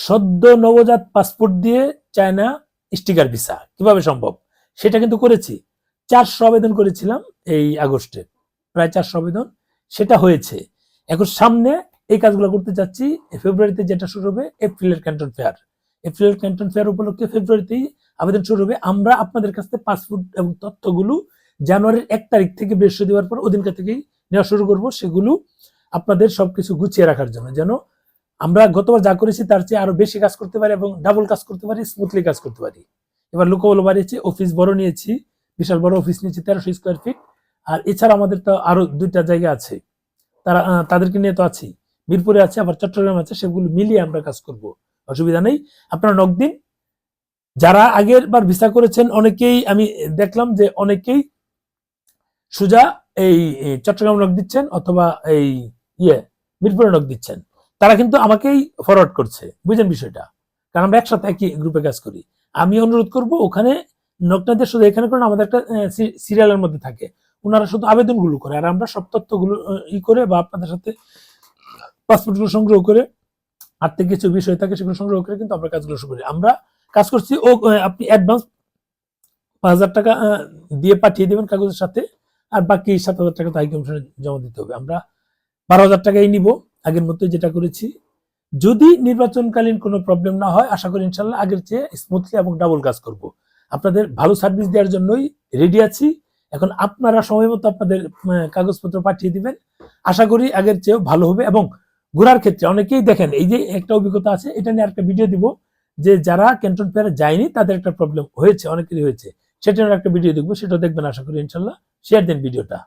সদ্য নবজাত পাসপোর্ট দিয়ে চায়না স্টিকার ভিসা কিভাবে সম্ভব সেটা কিন্তু করেছি। 400 আবেদন করেছিলাম এই আগস্টে, প্রায় 400 আবেদন, সেটা হয়েছে। এখন সামনে এই কাজগুলো করতে যাচ্ছি। ফেব্রুয়ারিতে যেটা শুরু হবে এপ্রিলের ক্যান্টন ফেয়ার, এপ্রিলের ক্যান্টন ফেয়ার উপলক্ষে ফেব্রুয়ারিতেই আবেদন শুরু হবে। আমরা আপনাদের কাছ থেকে পাসপোর্ট এবং তথ্যগুলো জানুয়ারির 1 তারিখ থেকে বৃহস্পতিবার পর ওদিনকার থেকেই নেওয়া শুরু করব, সেগুলো আপনাদের সবকিছু গুছিয়ে রাখার জন্য, যেন আমরা গতবার যা করেছি তার চেয়ে আরো বেশি কাজ করতে পারি এবং ডাবল কাজ করতে পারি, স্মুথলি কাজ করতে পারি। এবার লোকবল বাড়িয়েছি, অফিস বড় নিয়েছি, বিশাল বড় অফিস নিয়েছি 1300 স্কোয়ার ফিট। আর এছাড়া আমাদের তো আরো 2টা জায়গা আছে, তাদেরকে নিয়ে তো আছি, মিরপুরে আছে, আবার চট্টগ্রাম আছে, সেগুলো মিলিয়ে আমরা কাজ করব, অসুবিধা নেই। আপনারা নক দিন। যারা আগের বার ভিসা করেছেন অনেকেই আমি দেখলাম যে অনেকেই সোজা এই চট্টগ্রাম নক দিচ্ছেন অথবা এই মিরপুরে নক দিচ্ছেন, তারা কিন্তু আমাকেই ফরওয়ার্ড করছে, বুঝেন বিষয়টা, কারণ আমরা একসাথে একই গ্রুপে কাজ করি। আমি অনুরোধ করব ওখানে নকনাদের শুধু এখানে করেন, আমাদের একটা সিরিয়ালের মধ্যে থাকে, ওনারা শুধু আবেদনগুলো করে, আর আমরা সব তথ্যগুলো করে বা আপনাদের সাথে পাসপোর্টগুলো সংগ্রহ করে আর্থিক কিছু বিষয় থাকে সেগুলো সংগ্রহ করে কিন্তু আমরা কাজগুলো শুরু করি। আমরা কাজ করছি ও আপনি অ্যাডভান্স 5,000 টাকা দিয়ে পাঠিয়ে দেবেন কাগজের সাথে, আর বাকি 7,000 টাকা তো হাই কমিশনে জমা দিতে হবে। আমরা 12,000 টাকাই নিব আগের মতো যেটা করেছি। যদি নির্বাচনকালীন কোনো প্রবলেম না হয়, আশা করি ইনশাল্লাহ আগের চেয়ে স্মুথলি এবং ডাবল কাজ করব। আপনাদের ভালো সার্ভিস দেওয়ার জন্যই রেডি আছি। এখন আপনারা সময় মতো আপনাদের কাগজপত্র পাঠিয়ে দিবেন, আশা করি আগের চেয়েও ভালো হবে। এবং ঘোরার ক্ষেত্রে অনেকেই দেখেন, এই যে একটা অভিজ্ঞতা আছে, এটা নিয়ে আরেকটা ভিডিও দিব, যে যারা ক্যান্টন ফেয়ারে যায়নি তাদের একটা প্রবলেম হয়েছে, অনেকেরই হয়েছে, সেটার একটা ভিডিও দেখবো, সেটা দেখবেন আশা করি ইনশাল্লাহ। শেয়ার দেন ভিডিওটা।